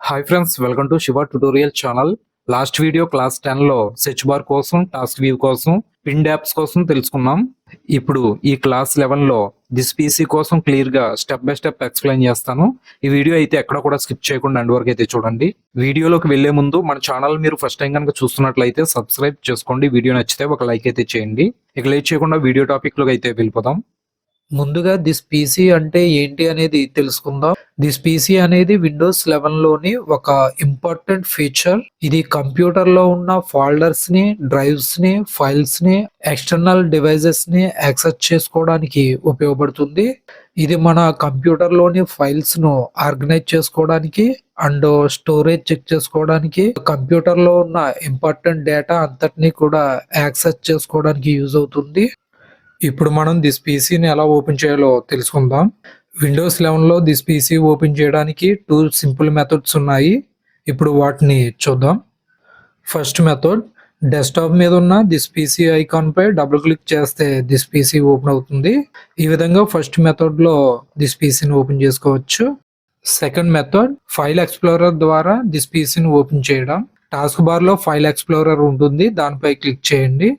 Hi friends, welcome to Shiva tutorial channel. Last video class 10 లో search bar కోసం, task view కోసం, pin apps కోసం తెలుసుకున్నాం. ఇప్పుడు ఈ క్లాస్ 11 లో దిస్ పీసీ కోసం క్లియర్ గా స్టెప్ బై స్టెప్ ఎక్స్ప్లెయిన్ చేస్తాను. ఈ వీడియో అయితే ఎక్కడ కూడా స్కిప్ చేయకుండా ఎండ్ వరకు అయితే చూడండి. వీడియోలోకి వెళ్లే ముందు మన ఛానల్ మీరు ఫస్ట్ టైం కనుక చూస్తున్నట్లయితే సబ్స్క్రైబ్ చేసుకోండి. వీడియో నచ్చితే ఒక లైక్ అయితే చేయండి. ఇక లేట్ చేయకుండా వీడియో టాపిక్ లోకి అయితే వెళ్ళిపోదాం. ముందుగా దిస్ పీసీ అంటే ఏంటి అనేది తెలుసుకుందాం. దిస్ పీసీ అనేది విండోస్ 11 లోని ఒక ఇంపార్టెంట్ ఫీచర్. ఇది కంప్యూటర్ లో ఉన్న ఫోల్డర్స్ ని, డ్రైవ్స్ ని, ఫైల్స్ ని, ఎక్స్టర్నల్ డివైజెస్ ని యాక్సెస్ చేసుకోవడానికి ఉపయోగపడుతుంది. ఇది మన కంప్యూటర్ లోని ఫైల్స్ ను ఆర్గనైజ్ చేసుకోవడానికి అండ్ స్టోరేజ్ చెక్ చేసుకోవడానికి, కంప్యూటర్ లో ఉన్న ఇంపార్టెంట్ డేటా అంతటినీ కూడా యాక్సెస్ చేసుకోవడానికి యూజ్ అవుతుంది. ఇప్పుడు మనం దిస్ పీసీని ఎలా ఓపెన్ చేయాలో తెలుసుకుందాం. విండోస్ 11 లో దిస్ పీసీ ఓపెన్ చేయడానికి 2 సింపుల్ మెథడ్స్ ఉన్నాయి. ఇప్పుడు వాటిని చూద్దాం. ఫస్ట్ మెథడ్, డెస్క్టాప్ మీద ఉన్న దిస్ పీసీ ఐకాన్ పై డబుల్ క్లిక్ చేస్తే దిస్ పీసీ ఓపెన్ అవుతుంది. ఈ విధంగా ఫస్ట్ మెథడ్ లో దిస్ పీసీని ఓపెన్ చేసుకోవచ్చు. సెకండ్ మెథడ్, ఫైల్ ఎక్స్ప్లోరర్ ద్వారా దిస్ పీసీని ఓపెన్ చేయడం. టాస్క్ బార్ లో ఫైల్ ఎక్స్ప్లోరర్ ఉంటుంది, దానిపై క్లిక్ చేయండి.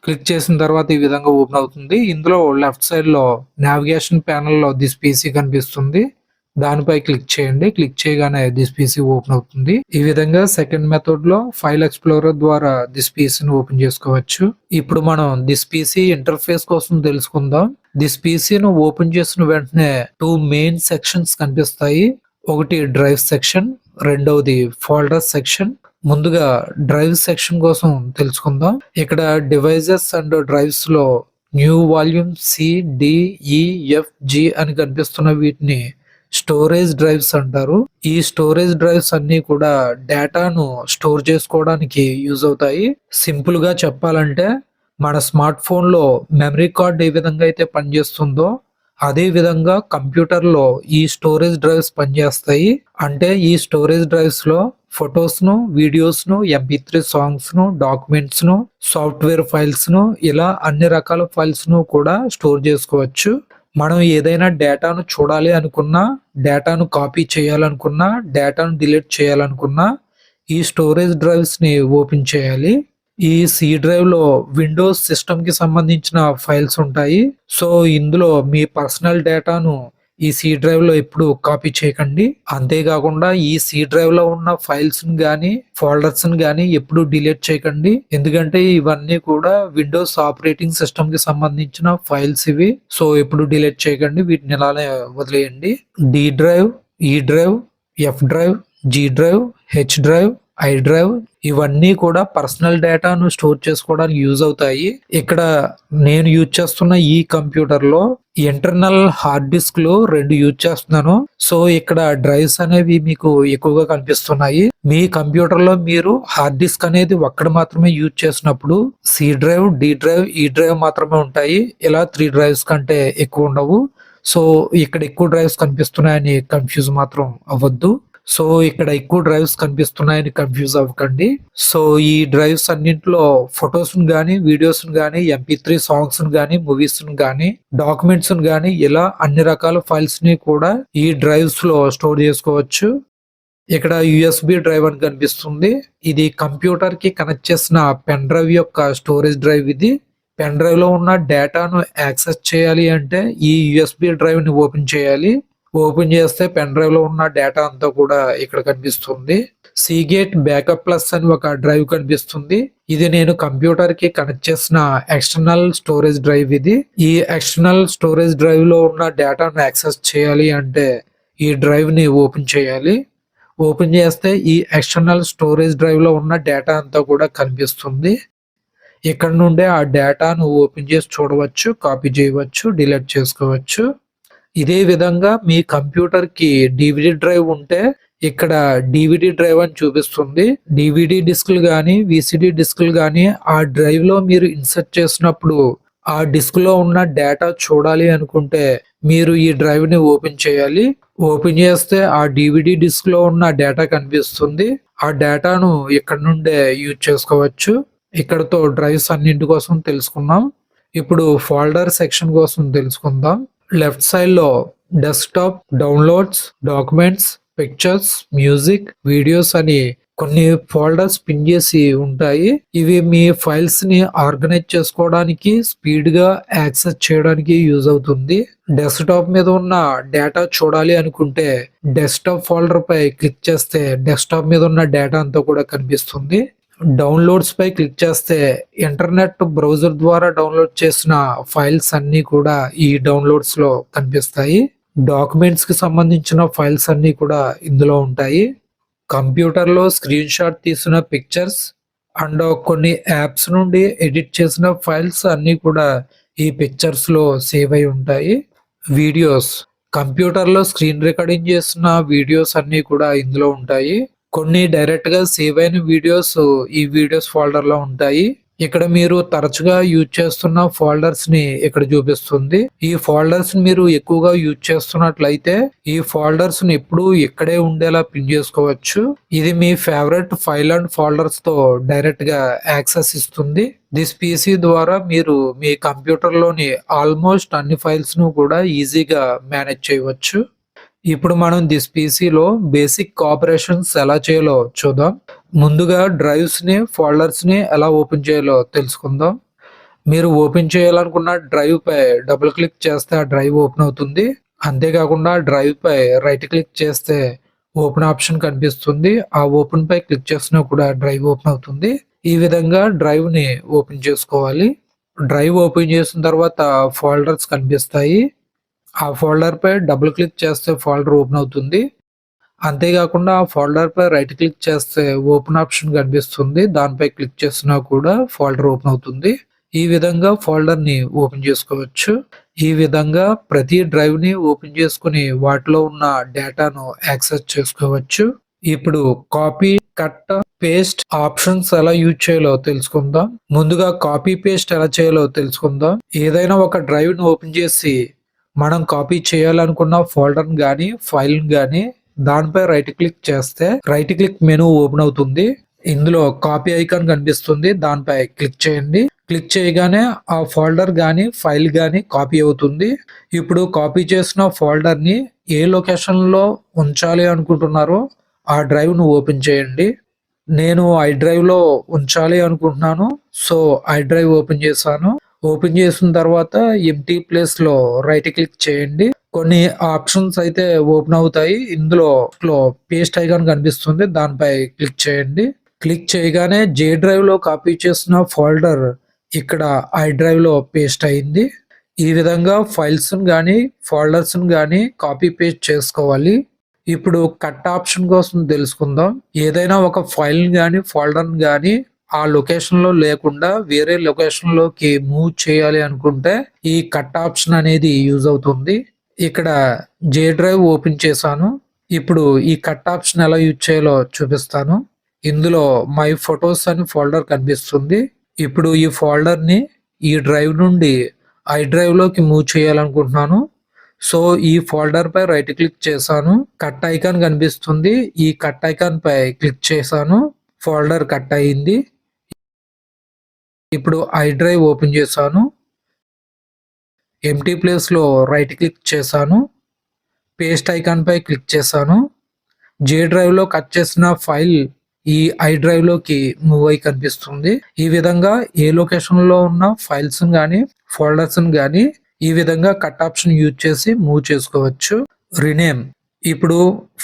క్లిక్ చేసిన తర్వాత ఈ విధంగా ఓపెన్ అవుతుంది. ఇందులో లెఫ్ట్ సైడ్ లో నావిగేషన్ ప్యానెల్ లో దిస్ పీసీ కనిపిస్తుంది, దానిపై క్లిక్ చేయండి. క్లిక్ చేయగానే దిస్ పీసీ ఓపెన్ అవుతుంది. ఈ విధంగా సెకండ్ మెథడ్ లో ఫైల్ ఎక్స్ప్లోరర్ ద్వారా దిస్ పీసీని ఓపెన్ చేసుకోవచ్చు. ఇప్పుడు మనం దిస్ పీసీ ఇంటర్ఫేస్ కోసం తెలుసుకుందాం. దిస్ పీసీని ఓపెన్ చేసిన వెంటనే 2 మెయిన్ సెక్షన్స్ కనిపిస్తాయి. ఒకటి డ్రైవ్ సెక్షన్, రెండవది ఫోల్డర్ సెక్షన్. ముందుగా డ్రైవ్ సెక్షన్ కోసం తెలుసుకుందాం. ఇక్కడ డివైజెస్ అండ్ డ్రైవ్స్ లో న్యూ వాల్యూమ్ CDEFG అని కనిపిస్తున్న వీటిని స్టోరేజ్ డ్రైవ్స్ అంటారు. ఈ స్టోరేజ్ డ్రైవ్స్ అన్ని కూడా డేటాను స్టోర్ చేసుకోవడానికి యూజ్ అవుతాయి. సింపుల్ గా చెప్పాలంటే మన స్మార్ట్ ఫోన్ లో మెమరీ కార్డ్ ఏ విధంగా అయితే పనిచేస్తుందో అదే విధంగా కంప్యూటర్ లో ఈ స్టోరేజ్ డ్రైవ్స్ పనిచేస్తాయి. అంటే ఈ స్టోరేజ్ డ్రైవ్స్ లో ఫొటోస్ ను, వీడియోస్ ను, MP3 సాంగ్స్ ను, డాక్యుమెంట్స్ ను, సాఫ్ట్వేర్ ఫైల్స్ ను, ఇలా అన్ని రకాల ఫైల్స్ ను కూడా స్టోర్ చేసుకోవచ్చు. మనం ఏదైనా డేటాను చూడాలి అనుకున్నా, డేటాను కాపీ చేయాలనుకున్నా, డేటాను డిలీట్ చేయాలనుకున్నా ఈ స్టోరేజ్ డ్రైవ్స్ ని ఓపెన్ చేయాలి. ఈ సి డ్రైవ్ లో విండోస్ సిస్టమ్ కి సంబంధించిన ఫైల్స్ ఉంటాయి. సో ఇందులో మీ పర్సనల్ డేటాను ఈ సి డ్రైవ్ లో ఎప్పుడు కాపీ చేయకండి. అంతేకాకుండా ఈ సి డ్రైవ్ లో ఉన్న ఫైల్స్ గానీ, ఫోల్డర్స్ గానీ ఎప్పుడు డిలీట్ చేయకండి. ఎందుకంటే ఇవన్నీ కూడా విండోస్ ఆపరేటింగ్ సిస్టమ్ కి సంబంధించిన ఫైల్స్ ఇవి. సో ఎప్పుడు డిలీట్ చేయకండి, వీటిని ఇలానే వదిలేయండి. డి డ్రైవ్, ఈ drive, F drive, G drive, H drive, I drive ఇవన్నీ కూడా పర్సనల్ డేటాను స్టోర్ చేసుకోవడానికి యూజ్ అవుతాయి. ఇక్కడ నేను యూజ్ చేస్తున్న ఈ కంప్యూటర్ లో ఇంటర్నల్ హార్డ్ డిస్క్ లో 2 యూజ్ చేస్తున్నాను. సో ఇక్కడ డ్రైవ్స్ అనేవి మీకు ఎక్కువగా కనిపిస్తున్నాయి. మీ కంప్యూటర్ లో మీరు హార్డ్ డిస్క్ అనేది ఒక్కటి మాత్రమే యూజ్ చేసినప్పుడు సి డ్రైవ్, డి డ్రైవ్, ఈ డ్రైవ్ మాత్రమే ఉంటాయి. ఇలా 3 డ్రైవ్స్ కంటే ఎక్కువ ఉండవు. సో ఇక్కడ ఎక్కువ డ్రైవ్స్ కనిపిస్తున్నాయని కన్ఫ్యూజ్ మాత్రం అవ్వద్దు. సో ఇక్కడ ఎక్కువ డ్రైవ్స్ కనిపిస్తున్నాయని కన్ఫ్యూజ్ అవ్వకండి. సో ఈ డ్రైవ్స్ అన్నింటిలో ఫొటోస్ గానీ, వీడియోస్ గానీ, MP3 సాంగ్స్ గానీ, మూవీస్ గానీ, డాక్యుమెంట్స్ గానీ ఇలా అన్ని రకాల ఫైల్స్ ని కూడా ఈ డ్రైవ్స్ లో స్టోర్ చేసుకోవచ్చు. ఇక్కడ USB డ్రైవ్ అని కనిపిస్తుంది. ఇది కంప్యూటర్ కి కనెక్ట్ చేసిన పెన్ డ్రైవ్ యొక్క స్టోరేజ్ డ్రైవ్. ఇది పెన్ డ్రైవ్ లో ఉన్న డేటాను యాక్సెస్ చేయాలి అంటే ఈ USB డ్రైవ్ ని ఓపెన్ చేయాలి. ఓపెన్ చేస్తే పెన్ డ్రైవ్ లో ఉన్న డేటా అంతా కూడా ఇక్కడ కనిపిస్తుంది. సీగేట్ బ్యాకప్ ప్లస్ అని ఒక డ్రైవ్ కనిపిస్తుంది. ఇది నేను కంప్యూటర్ కి కనెక్ట్ చేసిన ఎక్స్టర్నల్ స్టోరేజ్ డ్రైవ్. ఇది ఈ ఎక్స్టర్నల్ స్టోరేజ్ డ్రైవ్ లో ఉన్న డేటాను యాక్సెస్ చేయాలి అంటే ఈ డ్రైవ్ ని ఓపెన్ చేయాలి. ఓపెన్ చేస్తే ఈ ఎక్స్టర్నల్ స్టోరేజ్ డ్రైవ్ లో ఉన్న డేటా అంతా కూడా కనిపిస్తుంది. ఇక్కడ నుండే ఆ డేటాను ఓపెన్ చేసి చూడవచ్చు, కాపీ చేయవచ్చు, డిలీట్ చేసుకోవచ్చు. ఇదే విధంగా మీ కంప్యూటర్ కి డివిడి డ్రైవ్ ఉంటే ఇక్కడ డివిడి డ్రైవ్ అని చూపిస్తుంది. డివిడి డిస్క్లు గానీ, విసిడి డిస్క్లు గానీ ఆ డ్రైవ్ లో మీరు ఇన్సర్ట్ చేసినప్పుడు ఆ డిస్క్ లో ఉన్న డేటా చూడాలి అనుకుంటే మీరు ఈ డ్రైవ్ ని ఓపెన్ చేయాలి. ఓపెన్ చేస్తే ఆ డివిడి డిస్క్ లో ఉన్న డేటా కనిపిస్తుంది. ఆ డేటాను ఇక్కడ నుండే యూజ్ చేసుకోవచ్చు. ఇక్కడతో డ్రైవ్స్ అన్నింటి కోసం తెలుసుకున్నాం. ఇప్పుడు ఫోల్డర్ సెక్షన్ కోసం తెలుసుకుందాం. లెఫ్ట్ సైడ్ లో desktop, downloads, documents, pictures, music, videos అని కొన్ని ఫోల్డర్స్ పిన్ చేసి ఉంటాయి. ఇవి మీ ఫైల్స్ ని ఆర్గనైజ్ చేసుకోవడానికి, స్పీడ్ గా యాక్సెస్ చేయడానికి యూజ్ అవుతుంది. డెస్క్టాప్ మీద ఉన్న డేటా చూడాలి అనుకుంటే డెస్క్టాప్ ఫోల్డర్ పై క్లిక్ చేస్తే డెస్క్టాప్ మీద ఉన్న డేటా అంతా కూడా కనిపిస్తుంది. డౌన్లోడ్స్ పై క్లిక్ చేస్తే ఇంటర్నెట్ బ్రౌజర్ ద్వారా డౌన్లోడ్ చేసిన ఫైల్స్ అన్ని కూడా ఈ డౌన్లోడ్స్ లో కనిపిస్తాయి. డాక్యుమెంట్స్ కి సంబంధించిన ఫైల్స్ అన్ని కూడా ఇందులో ఉంటాయి. కంప్యూటర్ లో స్క్రీన్ షాట్ తీసిన పిక్చర్స్ అండ్ కొన్ని యాప్స్ నుండి ఎడిట్ చేసిన ఫైల్స్ అన్ని కూడా ఈ పిక్చర్స్ లో సేవ్ అయి ఉంటాయి. వీడియోస్, కంప్యూటర్ లో స్క్రీన్ రికార్డింగ్ చేసిన వీడియోస్ అన్ని కూడా ఇందులో ఉంటాయి. కొన్ని డైరెక్ట్ గా సేవ్ అయిన వీడియోస్ ఈ వీడియోస్ ఫోల్డర్ లో ఉంటాయి. ఇక్కడ మీరు తరచుగా యూజ్ చేస్తున్న ఫోల్డర్స్ ని ఇక్కడ చూపిస్తుంది. ఈ ఫోల్డర్స్ ని మీరు ఎక్కువగా యూజ్ చేస్తున్నట్లయితే ఈ ఫోల్డర్స్ ని ఎప్పుడు ఇక్కడే ఉండేలా పిన్ చేసుకోవచ్చు. ఇది మీ ఫేవరెట్ ఫైల్ అండ్ ఫోల్డర్స్ తో డైరెక్ట్ గా యాక్సెస్ ఇస్తుంది. దిస్ పీసీ ద్వారా మీరు మీ కంప్యూటర్ లోని ఆల్మోస్ట్ అన్ని ఫైల్స్ ను కూడా ఈజీగా మేనేజ్ చేయవచ్చు. ఇప్పుడు మనం దిస్ పీసీలో బేసిక్ ఆపరేషన్స్ ఎలా చేయాలో చూద్దాం. ముందుగా డ్రైవ్స్ ని, ఫోల్డర్స్ ని ఎలా ఓపెన్ చేయాలో తెలుసుకుందాం. మీరు ఓపెన్ చేయాలనుకున్న డ్రైవ్ పై డబుల్ క్లిక్ చేస్తే ఆ డ్రైవ్ ఓపెన్ అవుతుంది. అంతేకాకుండా డ్రైవ్ పై రైట్ క్లిక్ చేస్తే ఓపెన్ ఆప్షన్ కనిపిస్తుంది. ఆ ఓపెన్ పై క్లిక్ చేసినా కూడా డ్రైవ్ ఓపెన్ అవుతుంది. ఈ విధంగా డ్రైవ్ ని ఓపెన్ చేసుకోవాలి. డ్రైవ్ ఓపెన్ చేసిన తర్వాత ఫోల్డర్స్ కనిపిస్తాయి. ఆ ఫోల్డర్ పై డబుల్ క్లిక్ చేస్తే ఫోల్డర్ ఓపెన్ అవుతుంది. అంతేకాకుండా ఆ ఫోల్డర్ పై రైట్ క్లిక్ చేస్తే ఓపెన్ ఆప్షన్ కనిపిస్తుంది. దానిపై క్లిక్ చేసినా కూడా ఫోల్డర్ ఓపెన్ అవుతుంది. ఈ విధంగా ఫోల్డర్ ని ఓపెన్ చేసుకోవచ్చు. ఈ విధంగా ప్రతి డ్రైవ్ ని ఓపెన్ చేసుకుని వాటిలో ఉన్న డేటాను యాక్సెస్ చేసుకోవచ్చు. ఇప్పుడు కాపీ, కట్, పేస్ట్ ఆప్షన్స్ ఎలా యూజ్ చేయాలో తెలుసుకుందాం. ముందుగా కాపీ పేస్ట్ ఎలా చేయాలో తెలుసుకుందాం. ఏదైనా ఒక డ్రైవ్ ను ఓపెన్ చేసి మనం కాపీ చేయాలనుకున్న ఫోల్డర్ గానీ, ఫైల్ గానీ దానిపై రైట్ క్లిక్ చేస్తే రైట్ క్లిక్ మెనూ ఓపెన్ అవుతుంది. ఇందులో కాపీ ఐకాన్ కనిపిస్తుంది. దానిపై క్లిక్ చేయండి. క్లిక్ చేయగానే ఆ ఫోల్డర్ గానీ, ఫైల్ గానీ కాపీ అవుతుంది. ఇప్పుడు కాపీ చేసిన ఫోల్డర్ ని ఏ లొకేషన్ లో ఉంచాలి అనుకుంటున్నారో ఆ డ్రైవ్ ను ఓపెన్ చేయండి. నేను ఐ డ్రైవ్ లో ఉంచాలి అనుకుంటున్నాను. సో ఐ డ్రైవ్ ఓపెన్ చేశాను. ఓపెన్ చేసిన తర్వాత ఎంప్టీ ప్లేస్ లో రైట్ క్లిక్ చేయండి. కొన్ని ఆప్షన్స్ అయితే ఓపెన్ అవుతాయి. ఇందులో పేస్ట్ ఐకాన్ కనిపిస్తుంది. దానిపై క్లిక్ చేయండి. క్లిక్ చేయగానే జే డ్రైవ్ లో కాపీ చేసిన ఫోల్డర్ ఇక్కడ ఐ డ్రైవ్ లో పేస్ట్ అయింది. ఈ విధంగా ఫైల్స్ గానీ, ఫోల్డర్స్ గానీ కాపీ పేస్ట్ చేసుకోవాలి. ఇప్పుడు కట్ ఆప్షన్ కోసం తెలుసుకుందాం. ఏదైనా ఒక ఫైల్ గానీ, ఫోల్డర్ గానీ ఆ లొకేషన్ లో లేకుండా వేరే లొకేషన్ లోకి మూవ్ చేయాలి అనుకుంటే ఈ కట్ ఆప్షన్ అనేది యూజ్ అవుతుంది. ఇక్కడ జే డ్రైవ్ ఓపెన్ చేశాను. ఇప్పుడు ఈ కట్ ఆప్షన్ ఎలా యూజ్ చేయాలో చూపిస్తాను. ఇందులో మై ఫొటోస్ అని ఫోల్డర్ కనిపిస్తుంది. ఇప్పుడు ఈ ఫోల్డర్ ని ఈ డ్రైవ్ నుండి ఐ డ్రైవ్ లోకి మూవ్ చేయాలనుకుంటున్నాను. సో ఈ ఫోల్డర్ పై రైట్ క్లిక్ చేశాను. కట్ ఐకాన్ కనిపిస్తుంది. ఈ కట్ ఐకాన్ పై క్లిక్ చేశాను. ఫోల్డర్ కట్ అయింది. ఇప్పుడు ఐ డ్రైవ్ ఓపెన్ చేశాను. ఎంప్టీ ప్లేస్ లో రైట్ క్లిక్ చేశాను. పేస్ట్ ఐకాన్ పై క్లిక్ చేశాను. జే డ్రైవ్ లో కట్ చేసిన ఫైల్ ఈ ఐ డ్రైవ్ లోకి మూవ్ అయి కనిపిస్తుంది. ఈ విధంగా ఏ లొకేషన్ లో ఉన్న ఫైల్స్ గానీ, ఫోల్డర్స్ గానీ ఈ విధంగా కట్ ఆప్షన్ యూజ్ చేసి మూవ్ చేసుకోవచ్చు. రీనేమ్, ఇప్పుడు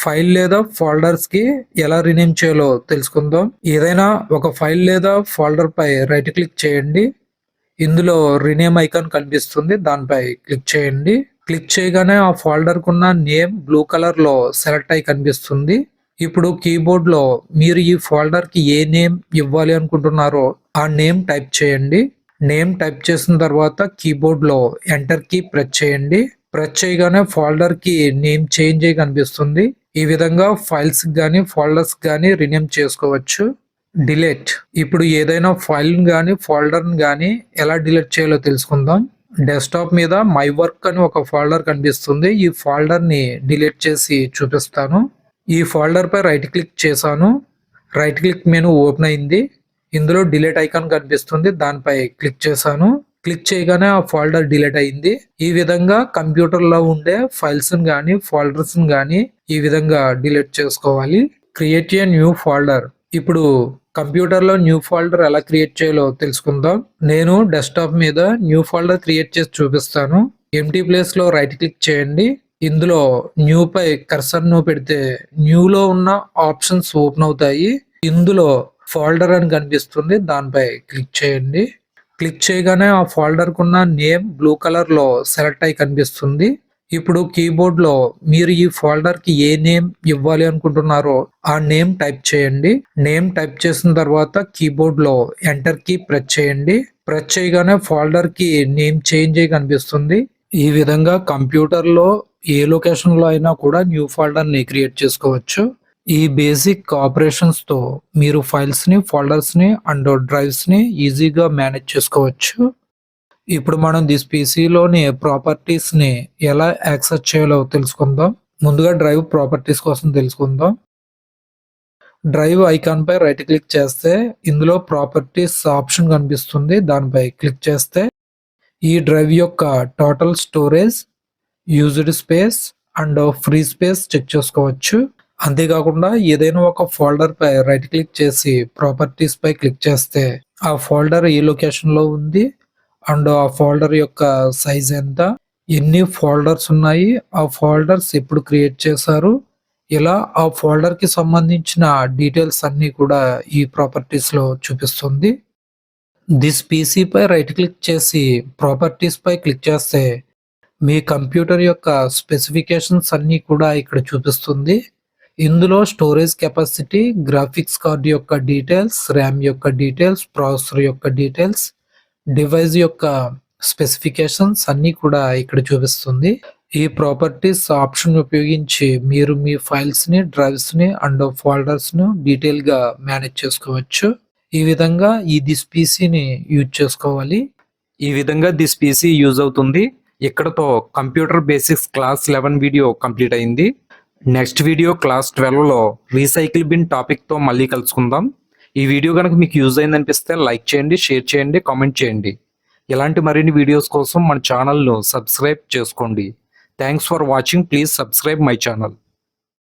ఫైల్ లేదా ఫోల్డర్స్ కి ఎలా రీనేమ్ చేయాలో తెలుసుకుందాం. ఏదైనా ఒక ఫైల్ లేదా ఫోల్డర్ పై రైట్ క్లిక్ చేయండి. ఇందులో రీనేమ్ ఐకాన్ కనిపిస్తుంది. దానిపై క్లిక్ చేయండి. క్లిక్ చేయగానే ఆ ఫోల్డర్ కున్న నేమ్ బ్లూ కలర్ లో సెలెక్ట్ అయి కనిపిస్తుంది. ఇప్పుడు కీబోర్డ్ లో మీరు ఈ ఫోల్డర్ కి ఏ నేమ్ ఇవ్వాలి అనుకుంటున్నారో ఆ నేమ్ టైప్ చేయండి. నేమ్ టైప్ చేసిన తర్వాత కీబోర్డ్ లో ఎంటర్ కీ ప్రెస్ చేయండి. ప్రెస్ చేయగానే ఫోల్డర్ కి నేమ్ చేంజ్ అయి కనిపిస్తుంది. ఈ విధంగా ఫైల్స్ గానీ, ఫోల్డర్స్ గానీ రీనేమ్ చేసుకోవచ్చు. డిలీట్, ఇప్పుడు ఏదైనా ఫైల్ గానీ, ఫోల్డర్ గానీ ఎలా డిలీట్ చేయాలో తెలుసుకుందాం. డెస్క్టాప్ మీద మై వర్క్ అని ఒక ఫోల్డర్ కనిపిస్తుంది. ఈ ఫోల్డర్ ని డిలీట్ చేసి చూపిస్తాను. ఈ ఫోల్డర్ పై రైట్ క్లిక్ చేశాను. రైట్ క్లిక్ మెనూ ఓపెన్ అయింది. ఇందులో డిలీట్ ఐకాన్ కనిపిస్తుంది. దానిపై క్లిక్ చేశాను. క్లిక్ చేయగానే ఆ ఫోల్డర్ డిలీట్ అయింది. ఈ విధంగా కంప్యూటర్ లో ఉండే ఫైల్స్ గానీ ఫోల్డర్స్ గానీ ఈ విధంగా డిలీట్ చేసుకోవాలి. Create a new folder. ఇప్పుడు కంప్యూటర్ లో న్యూ ఫోల్డర్ ఎలా క్రియేట్ చేయాలో తెలుసుకుందాం. నేను డెస్క్టాప్ మీద న్యూ ఫోల్డర్ క్రియేట్ చేసి చూపిస్తాను. ఎంటీ ప్లేస్ లో రైట్ క్లిక్ చేయండి. ఇందులో న్యూ పై కర్సర్ ను పెడితే న్యూ లో ఉన్న ఆప్షన్స్ ఓపెన్ అవుతాయి. ఇందులో ఫోల్డర్ అని కనిపిస్తుంది, దానిపై క్లిక్ చేయండి. క్లిక్ చేయగానే ఆ ఫోల్డర్ కున్న నేమ్ బ్లూ కలర్ లో సెలెక్ట్ అయి కనిపిస్తుంది. ఇప్పుడు కీబోర్డ్ లో మీరు ఈ ఫోల్డర్ కి ఏ నేమ్ ఇవ్వాలి అనుకుంటున్నారో ఆ నేమ్ టైప్ చేయండి. నేమ్ టైప్ చేసిన తర్వాత కీబోర్డ్ లో ఎంటర్ కీ ప్రెస్ చేయండి. ప్రెస్ చేయగానే ఫోల్డర్ కి నేమ్ చేంజ్ అయి కనిపిస్తుంది. ఈ విధంగా కంప్యూటర్ లో ఏ లొకేషన్ లో అయినా కూడా న్యూ ఫోల్డర్ ని క్రియేట్ చేసుకోవచ్చు. ఈ బేసిక్ ఆపరేషన్స్ తో మీరు ఫైల్స్ ని, ఫోల్డర్స్ ని అండ్ డ్రైవ్స్ ని ఈజీగా మేనేజ్ చేసుకోవచ్చు. ఇప్పుడు మనం దిస్ పీసీలోని ప్రాపర్టీస్ ని ఎలా యాక్సెస్ చేయాలో తెలుసుకుందాం. ముందుగా డ్రైవ్ ప్రాపర్టీస్ కోసం తెలుసుకుందాం. డ్రైవ్ ఐకాన్ పై రైట్ క్లిక్ చేస్తే ఇందులో ప్రాపర్టీస్ ఆప్షన్ కనిపిస్తుంది, దానిపై క్లిక్ చేస్తే ఈ డ్రైవ్ యొక్క total storage, used space and free space check చేసుకోవచ్చు. అంతేకాకుండా ఏదైనా ఒక ఫోల్డర్ పై రైట్ క్లిక్ చేసి ప్రాపర్టీస్ పై క్లిక్ చేస్తే ఆ ఫోల్డర్ ఏ లొకేషన్ లో ఉంది అండ్ ఆ ఫోల్డర్ యొక్క సైజ్ ఎంత, ఎన్ని ఫోల్డర్స్ ఉన్నాయి, ఆ ఫోల్డర్స్ ఎప్పుడు క్రియేట్ చేశారు, ఇలా ఆ ఫోల్డర్ కి సంబంధించిన డీటెయిల్స్ అన్ని కూడా ఈ ప్రాపర్టీస్ లో చూపిస్తుంది. దిస్ పీసీ పై రైట్ క్లిక్ చేసి ప్రాపర్టీస్ పై క్లిక్ చేస్తే మీ కంప్యూటర్ యొక్క స్పెసిఫికేషన్స్ అన్ని కూడా ఇక్కడ చూపిస్తుంది. ఇందులో స్టోరేజ్ కెపాసిటీ, గ్రాఫిక్స్ కార్డ్ యొక్క డీటెయిల్స్, ర్యామ్ యొక్క డీటెయిల్స్, ప్రాసెసర్ యొక్క డీటెయిల్స్, డివైస్ యొక్క స్పెసిఫికేషన్స్ అన్ని కూడా ఇక్కడ చూపిస్తుంది. ఈ ప్రాపర్టీస్ ఆప్షన్ ఉపయోగించి మీరు మీ ఫైల్స్ ని, డ్రైవ్స్ ని అండ్ ఫోల్డర్స్ ను డీటెయిల్ గా మేనేజ్ చేసుకోవచ్చు. ఈ విధంగా ఈ దిస్ పీసీని యూజ్ చేసుకోవాలి. ఈ విధంగా దిస్ పీసీ యూజ్ అవుతుంది. ఇక్కడతో computer basics class 11 video complete అయింది. నెక్స్ట్ వీడియో క్లాస్ 12 లో రీసైకిల్ బిన్ టాపిక్ తో మళ్ళీ కలుసుకుందాం. ఈ వీడియో కనుక మీకు యూజ్ అయింది అనిపిస్తే లైక్ చేయండి, షేర్ చేయండి, కామెంట్ చేయండి. ఇలాంటి మరిన్ని వీడియోస్ కోసం మన ఛానల్ను సబ్స్క్రైబ్ చేసుకోండి. Thanks for watching. Please subscribe my channel.